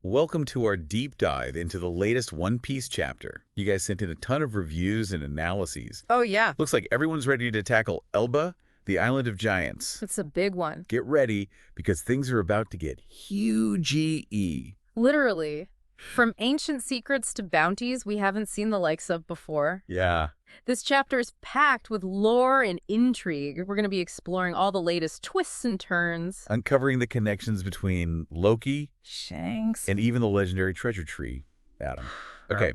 Welcome to our deep dive into the latest One Piece chapter. You guys sent in a ton of reviews and analyses. Oh, yeah. Looks like everyone's ready to tackle Elba, the Island of Giants. It's a big one. Get ready, because things are about to get huge-y. Literally. From ancient secrets to bounties we haven't seen the likes of before. Yeah. This chapter is packed with lore and intrigue. We're going to be exploring all the latest twists and turns. Uncovering the connections between Loki, Shanks, and even the legendary treasure tree, Adam. Okay,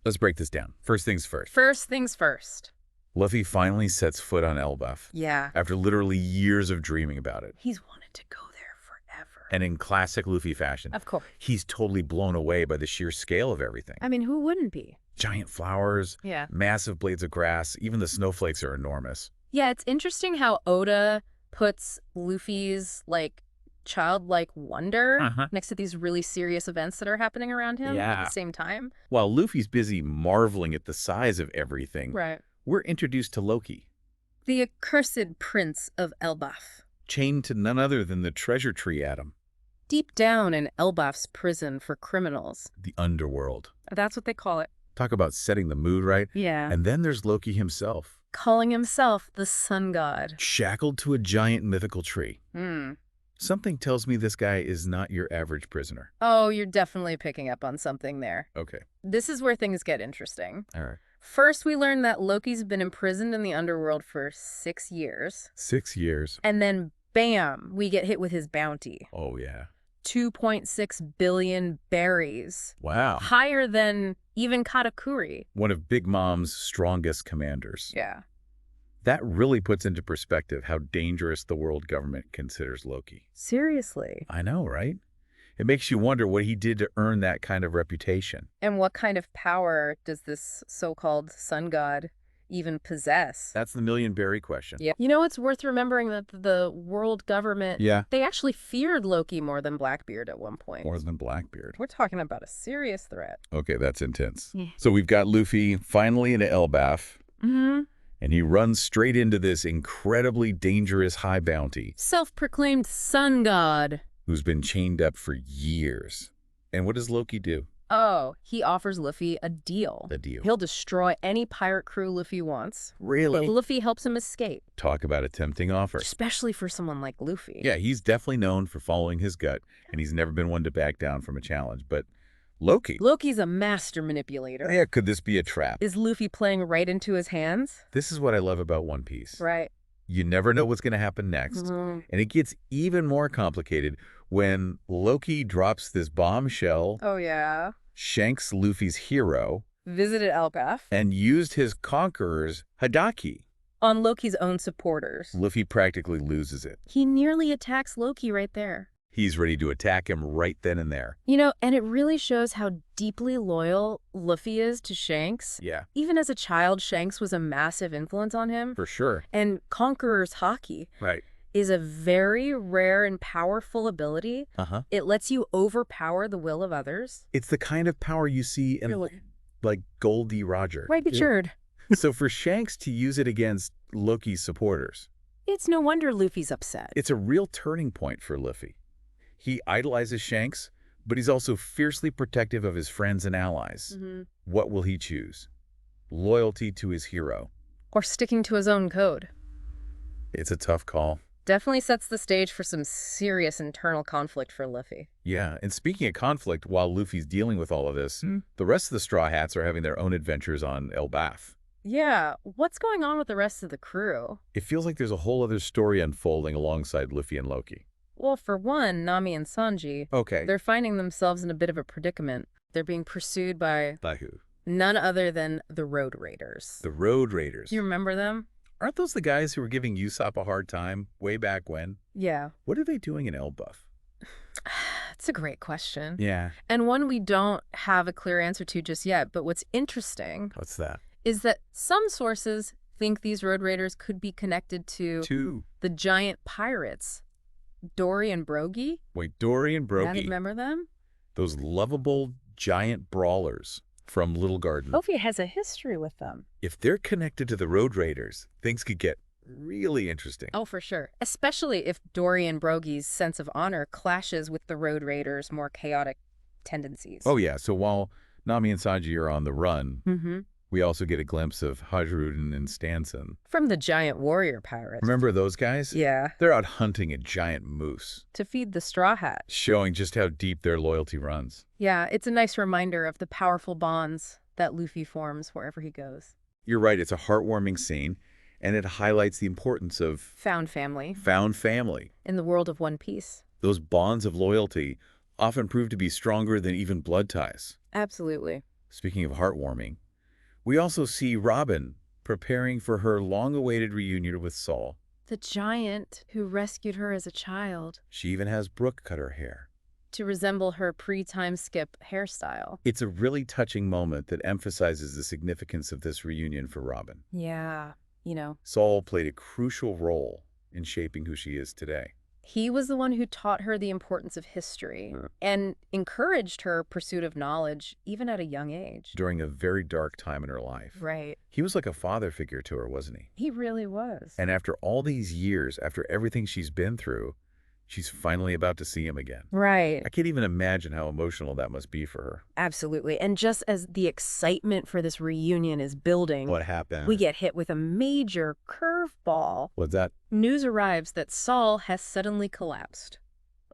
let's break this down. First things first. First things first. Luffy finally sets foot on Elbaph. Yeah. After literally years of dreaming about it. He's wanted to go there forever. And in classic Luffy fashion, Of course. he's totally blown away by the sheer scale of everything. I mean, who wouldn't be? Giant flowers, Yeah. massive blades of grass, even the snowflakes are enormous. Yeah, it's interesting how Oda puts Luffy's, childlike wonder next to these really serious events that are happening around him at the same time. While Luffy's busy marveling at the size of everything, Right. we're introduced to Loki, The accursed prince of Elbaph. chained to none other than the treasure tree atom, Deep down in Elbaph's prison for criminals. the Underworld. That's what they call it. Talk about setting the mood right. Yeah. And then there's Loki himself, Calling himself the sun god. shackled to a giant mythical tree. Hmm. Something tells me this guy is not your average prisoner. Oh, you're definitely picking up on something there. Okay, This is where things get interesting. all right. First, we learn that Loki's been imprisoned in the Underworld for 6 years. 6 years. And then, bam, we get hit with his bounty. Oh, yeah. 2.6 billion berries. Wow. Higher than even Katakuri. One of Big Mom's strongest commanders. Yeah. That really puts into perspective how dangerous the world government considers Loki. Seriously. I know, right? It makes you wonder what he did to earn that kind of reputation. And what kind of power does this so-called sun god even possess? That's the million berry question. Yeah. You know, it's worth remembering that the world government, Yeah. they actually feared Loki more than Blackbeard at one point. More than Blackbeard. We're talking about a serious threat. Okay, that's intense. Yeah. So we've got Luffy finally into Elbaph, Mm-hmm. and he runs straight into this incredibly dangerous high bounty Self-proclaimed sun god. who's been chained up for years. And what does Loki do? Oh, he offers Luffy a deal. The deal. He'll destroy any pirate crew Luffy wants. Really? But Luffy helps him escape, Talk about a tempting offer. especially for someone like Luffy. Yeah, he's definitely known for following his gut, and he's never been one to back down from a challenge. But Loki, Loki's a master manipulator. yeah, could this be a trap? Is Luffy playing right into his hands? This is what I love about One Piece. Right. You never know what's going to happen next. Mhm. And it gets even more complicated when Loki drops this bombshell, Oh, yeah. Shanks, Luffy's hero, Visited Elbaph and used his conqueror's Hadaki. on Loki's own supporters. Luffy practically loses it. He nearly attacks Loki right there. He's ready to attack him right then and there. You know, and it really shows how deeply loyal Luffy is to Shanks. Yeah, Even as a child, Shanks was a massive influence on him. for sure. And Conqueror's Haki Right. is a very rare and powerful ability. Uh-huh. It lets you overpower the will of others. It's the kind of power you see in, like, Goldie Roger. Right, Richard. So for Shanks to use it against Loki's supporters, It's no wonder Luffy's upset. it's a real turning point for Luffy. He idolizes Shanks, but he's also fiercely protective of his friends and allies. Mm-hmm. What will he choose? Loyalty to his hero. Or sticking to his own code. It's a tough call. Definitely sets the stage for some serious internal conflict for Luffy. Yeah, and speaking of conflict, while Luffy's dealing with all of this, the rest of the Straw Hats are having their own adventures on Elbaph. Yeah, what's going on with the rest of the crew? It feels like there's a whole other story unfolding alongside Luffy and Loki. Well, for one, Nami and Sanji, Okay. they're finding themselves in a bit of a predicament. They're being pursued by By who? none other than the Road Raiders. The Road Raiders. Do you remember them? Aren't those the guys who were giving Usopp a hard time way back when? Yeah. What are they doing in Elbaph? It's a great question. Yeah. And one we don't have a clear answer to just yet. But what's interesting What's that? is that some sources think these Road Raiders could be connected to Two. the giant pirates, Dory and Brogy. Wait, Dory and Yeah, Brokey. remember them? Those lovable giant brawlers from Little Garden. Luffy has a history with them. If they're connected to the Road Raiders, things could get really interesting. Oh, for sure. Especially if Dorian Brogy's sense of honor clashes with the Road Raiders' more chaotic tendencies. Oh, yeah. So while Nami and Sanji are on the run, Mm-hmm. we also get a glimpse of Hajrudin and Stanson. From the giant warrior pirates. Remember those guys? Yeah. They're out hunting a giant moose. To feed the Straw Hat. Showing just how deep their loyalty runs. Yeah, it's a nice reminder of the powerful bonds that Luffy forms wherever he goes. You're right, it's a heartwarming scene, and it highlights the importance of Found family. found family. In the world of One Piece. Those bonds of loyalty often prove to be stronger than even blood ties. Absolutely. Speaking of heartwarming, we also see Robin preparing for her long-awaited reunion with Saul. The giant who rescued her as a child. She even has Brooke cut her hair. To resemble her pre-time skip hairstyle. It's a really touching moment that emphasizes the significance of this reunion for Robin. Yeah, Saul played a crucial role in shaping who she is today. He was the one who taught her the importance of history and encouraged her pursuit of knowledge even at a young age. During a very dark time in her life. Right. He was like a father figure to her, wasn't he? He really was. And after all these years, after everything she's been through, she's finally about to see him again. Right. I can't even imagine how emotional that must be for her. Absolutely. And just as the excitement for this reunion is building, What happened? we get hit with a major curveball. What's that? News arrives that Saul has suddenly collapsed.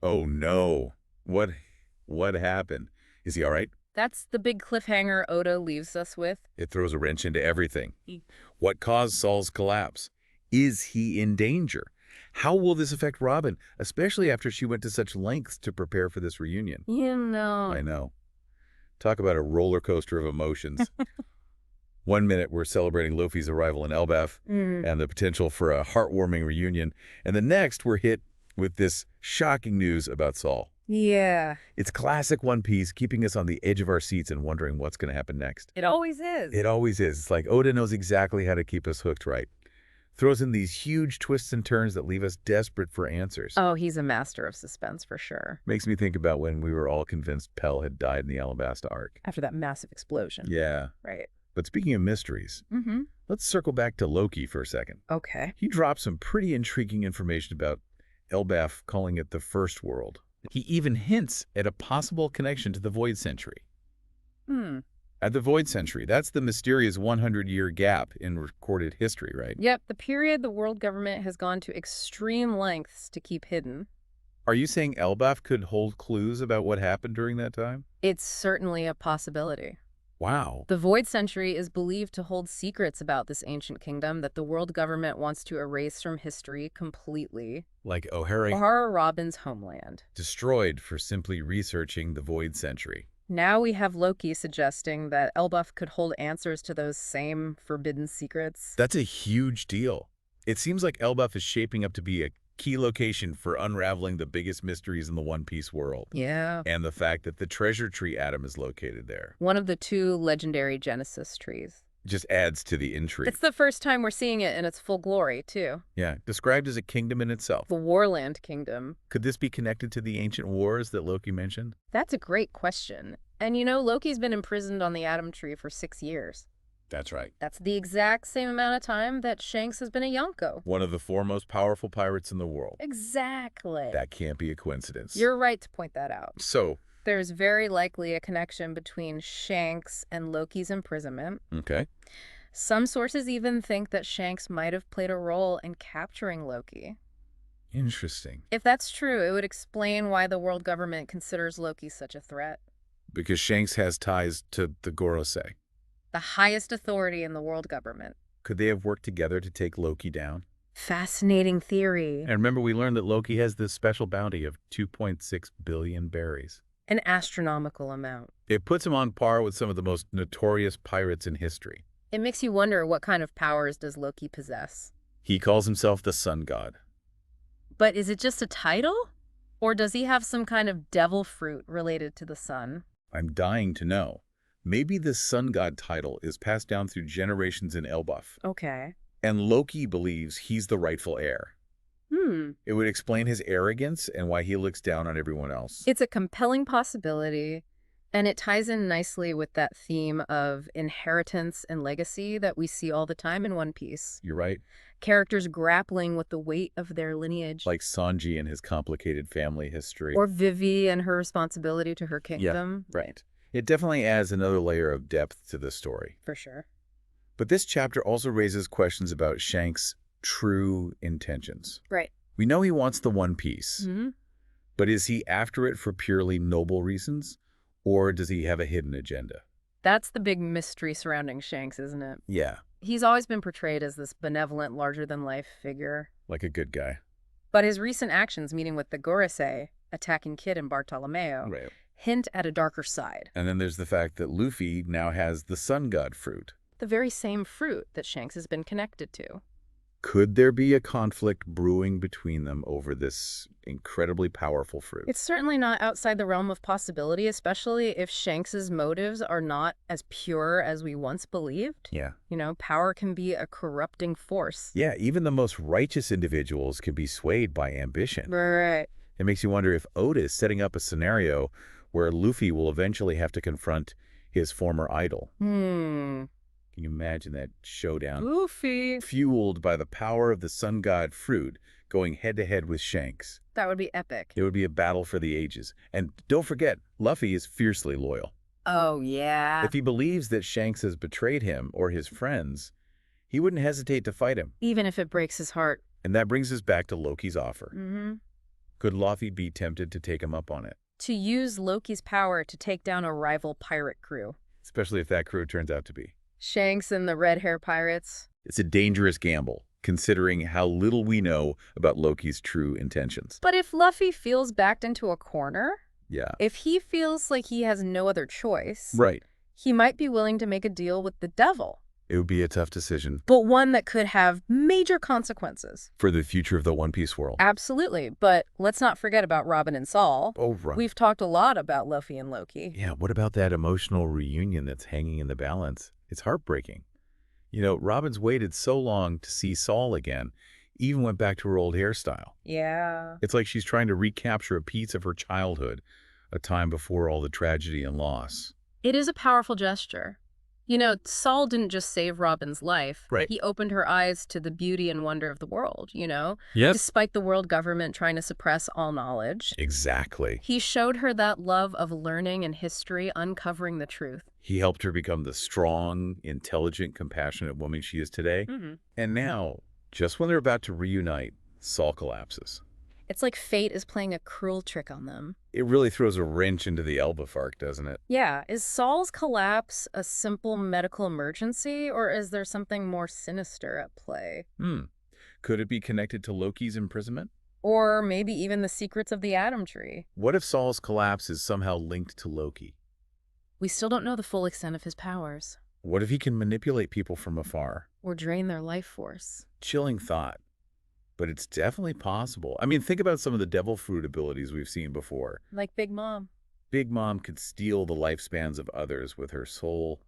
Oh no. What happened? Is he all right? That's the big cliffhanger Oda leaves us with. It throws a wrench into everything. What caused Saul's collapse? Is he in danger? How will this affect Robin, especially after she went to such lengths to prepare for this reunion? I know. Talk about a roller coaster of emotions. One minute we're celebrating Luffy's arrival in Elbaph and the potential for a heartwarming reunion, and the next we're hit with this shocking news about Saul. Yeah. It's classic One Piece, keeping us on the edge of our seats and wondering what's going to happen next. It always is. It always is. It's like Oda knows exactly how to keep us hooked right. Throws in these huge twists and turns that leave us desperate for answers. Oh, he's a master of suspense for sure. Makes me think about when we were all convinced Pell had died in the Alabasta arc. After that massive explosion. Yeah. Right. But speaking of mysteries, let's circle back to Loki for a second. Okay. He dropped some pretty intriguing information about Elbaph, calling it the First World. He even hints at a possible connection to the Void Century. At the Void Century, that's the mysterious 100-year gap in recorded history, right? Yep, the period the world government has gone to extreme lengths to keep hidden. Are you saying Elbaph could hold clues about what happened during that time? It's certainly a possibility. Wow. The Void Century is believed to hold secrets about this ancient kingdom that the world government wants to erase from history completely. Like O'Hara Robin's homeland. destroyed for simply researching the Void Century. Now we have Loki suggesting that Elbaph could hold answers to those same forbidden secrets. That's a huge deal. It seems like Elbaph is shaping up to be a key location for unraveling the biggest mysteries in the One Piece world. Yeah. And the fact that the treasure tree atom is located there One of the two legendary Genesis trees. just adds to the intrigue. It's the first time we're seeing it in its full glory, too. Yeah, described as a kingdom in itself. The Warland Kingdom. Could this be connected to the ancient wars that Loki mentioned? That's a great question. And Loki's been imprisoned on the Atom Tree for 6 years. That's right. That's the exact same amount of time that Shanks has been a Yonko. One of the four most powerful pirates in the world. Exactly. That can't be a coincidence. You're right to point that out. So, There's very likely a connection between Shanks and Loki's imprisonment. okay. Some sources even think that Shanks might have played a role in capturing Loki. Interesting. If that's true, it would explain why the world government considers Loki such a threat. Because Shanks has ties to the Gorosei. The highest authority in the world government. Could they have worked together to take Loki down? Fascinating theory. And remember, we learned that Loki has this special bounty of 2.6 billion berries. An astronomical amount. It puts him on par with some of the most notorious pirates in history. It makes you wonder, what kind of powers does Loki possess? He calls himself the Sun God. But is it just a title? Or does he have some kind of devil fruit related to the sun? I'm dying to know. Maybe the Sun God title is passed down through generations in Elbaph, Okay. and Loki believes he's the rightful heir. It would explain his arrogance and why he looks down on everyone else. It's a compelling possibility, And it ties in nicely with that theme of inheritance and legacy that we see all the time in One Piece. You're right. Characters grappling with the weight of their lineage. Like Sanji and his complicated family history. Or Vivi and her responsibility to her kingdom. Yeah, right. It definitely adds another layer of depth to the story. For sure. But this chapter also raises questions about Shanks' true intentions. Right. We know he wants the One Piece. Mm-hmm. But is he after it for purely noble reasons? Or does he have a hidden agenda? That's the big mystery surrounding Shanks, isn't it? Yeah. He's always been portrayed as this benevolent, larger-than-life figure. Like a good guy. But his recent actions, meeting with the Gorosei, attacking Kid and Bartolomeo, Right. hint at a darker side. And then there's the fact that Luffy now has the Sun God fruit. The very same fruit that Shanks has been connected to. Could there be a conflict brewing between them over this incredibly powerful fruit? It's certainly not outside the realm of possibility, especially if Shanks's motives are not as pure as we once believed. Yeah. You know, power can be a corrupting force. Yeah, even the most righteous individuals can be swayed by ambition. Right. It makes you wonder if Oda is setting up a scenario where Luffy will eventually have to confront his former idol. Can you imagine that showdown? Luffy. Fueled by the power of the Sun God fruit, going head-to-head with Shanks. That would be epic. It would be a battle for the ages. And don't forget, Luffy is fiercely loyal. Oh, yeah. If he believes that Shanks has betrayed him or his friends, he wouldn't hesitate to fight him. Even if it breaks his heart. And that brings us back to Loki's offer. Mm-hmm. Could Luffy be tempted to take him up on it? To use Loki's power to take down a rival pirate crew. Especially if that crew turns out to be Shanks and the red hair pirates. It's a dangerous gamble, considering how little we know about Loki's true intentions. But if Luffy feels backed into a corner, Yeah. if he feels like he has no other choice, Right. he might be willing to make a deal with the devil. It would be a tough decision. But one that could have major consequences. For the future of the One Piece world. Absolutely. But let's not forget about Robin and Saul. Oh, right. We've talked a lot about Luffy and Loki. Yeah, what about that emotional reunion that's hanging in the balance? It's heartbreaking. You know, Robin's waited so long to see Saul again, even went back to her old hairstyle. Yeah. It's like she's trying to recapture a piece of her childhood, a time before all the tragedy and loss. It is a powerful gesture. You know, Saul didn't just save Robin's life. Right. He opened her eyes to the beauty and wonder of the world, you know? Yep. Despite the world government trying to suppress all knowledge. Exactly. He showed her that love of learning and history, uncovering the truth. He helped her become the strong, intelligent, compassionate woman she is today. Mm-hmm. And now, just when they're about to reunite, Saul collapses. It's like fate is playing a cruel trick on them. It really throws a wrench into the Elbaph arc, doesn't it? Yeah. Is Saul's collapse a simple medical emergency, or is there something more sinister at play? Could it be connected to Loki's imprisonment? Or maybe even the secrets of the Atom Tree? What if Saul's collapse is somehow linked to Loki? We still don't know the full extent of his powers. What if he can manipulate people from afar? Or drain their life force. Chilling thought. But it's definitely possible. I mean, think about some of the devil fruit abilities we've seen before. Like Big Mom. Big Mom could steal the lifespans of others with her soul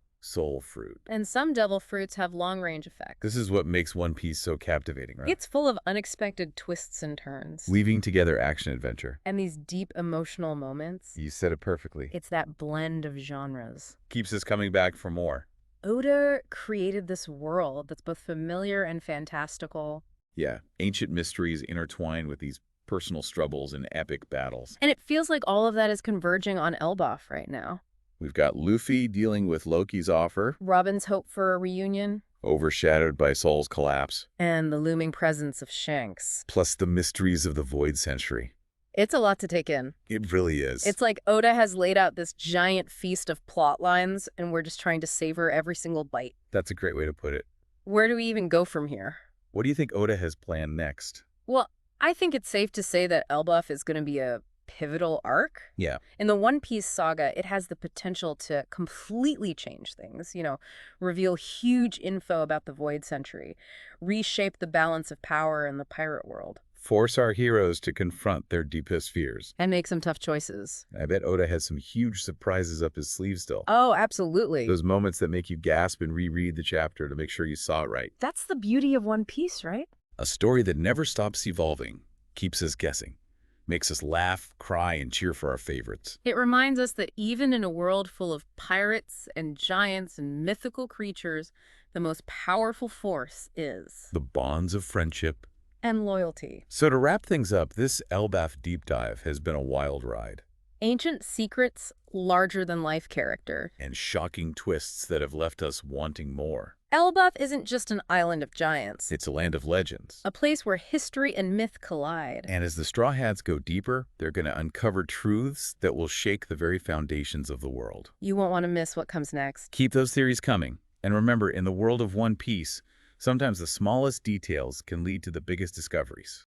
fruit. And some devil fruits have long-range effects. This is what makes One Piece so captivating, right? It's full of unexpected twists and turns. Weaving together action-adventure. And these deep emotional moments. You said it perfectly. It's that blend of genres. Keeps us coming back for more. Oda created this world that's both familiar and fantastical. Yeah, ancient mysteries intertwined with these personal struggles and epic battles. And it feels like all of that is converging on Elbaph right now. We've got Luffy dealing with Loki's offer, Robin's hope for a reunion, overshadowed by Saul's collapse, and the looming presence of Shanks. plus the mysteries of the Void Century. It's a lot to take in. It really is. It's like Oda has laid out this giant feast of plot lines, and we're just trying to savor every single bite. That's a great way to put it. Where do we even go from here? What do you think Oda has planned next? Well, I think it's safe to say that Elbaph is going to be a pivotal arc. Yeah. In the One Piece saga, it has the potential to completely change things, you know, reveal huge info about the Void Century, reshape the balance of power in the pirate world. Force our heroes to confront their deepest fears. And make some tough choices. I bet Oda has some huge surprises up his sleeve still. Oh, absolutely. Those moments that make you gasp and reread the chapter to make sure you saw it right. That's the beauty of One Piece, right? A story that never stops evolving, keeps us guessing. Makes us laugh, cry, and cheer for our favorites. It reminds us that even in a world full of pirates and giants and mythical creatures, the most powerful force is The bonds of friendship. and loyalty. So to wrap things up, this Elbaph deep dive has been a wild ride. Ancient secrets, larger-than-life character. And shocking twists that have left us wanting more. Elbaph isn't just an island of giants. It's a land of legends. A place where history and myth collide. And as the Straw Hats go deeper, they're going to uncover truths that will shake the very foundations of the world. You won't want to miss what comes next. Keep those theories coming. And remember, in the world of One Piece, sometimes the smallest details can lead to the biggest discoveries.